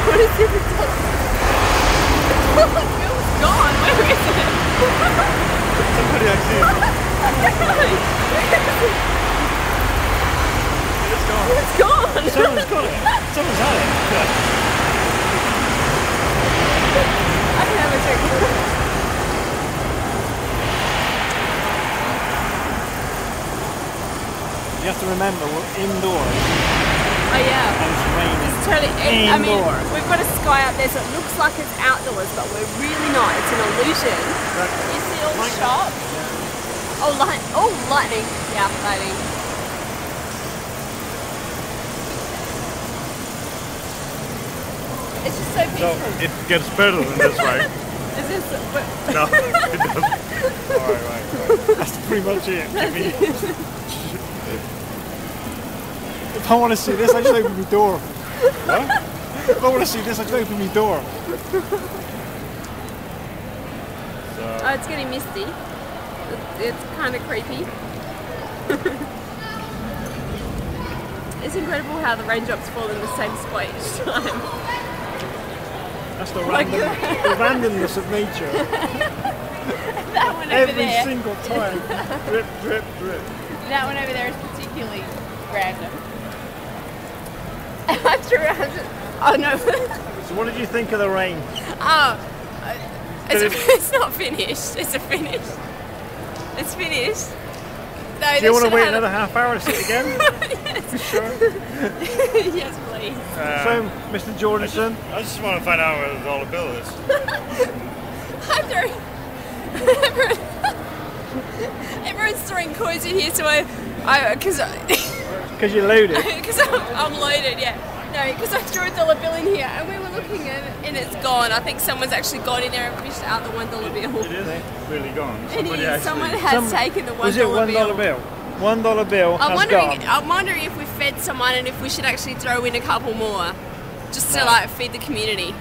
What is it? Bill's gone. Where is it? Somebody actually. It's gone. It's gone. Someone's got it. Someone's had it. Yeah. I can have a drink. You have to remember, we're indoors. Oh yeah. And it's raining. It's totally. I mean, Indoors. we've got a sky out there, so it looks like it's outdoors, but we're really not. It's an illusion. Exactly. You see all the Lightning. shops? Yeah. Oh, lightning. Yeah, lightning. It's just so So peaceful. it gets better than this, right? Is this? No, it doesn't. Alright. That's pretty much it. If I want to see this, I just open my door. What? If I want to see this, I just open my door. Oh, it's getting misty. It's kind of creepy. It's incredible how the raindrops fall in the same spot each time. That's the, Like the randomness of nature. That one over Every there. single time. Drip, drip, drip. That one over there is particularly random. I threw out. Oh no. So what did you think of the rain? Oh, it's not finished. It's a finish. It's finished. No, Do you want to wait another half hour to see it again? Yes. Sure. Yes, please. So, Mr. Jordanson, I just want to find out where the dollar bill is. I'm throwing. Everyone's throwing coins in here, so because you're loaded. I'm loaded, yeah. No, because I threw a dollar bill in here, and we were looking at it, and it's gone. I think someone's actually gone in there and fished out the $1 bill. It is really gone. It is. actually- Someone has taken the $1 Was it $1 bill. bill? $1 bill I'm has gone. wondering if we fed someone and if we should actually throw in a couple more, just to like feed the community.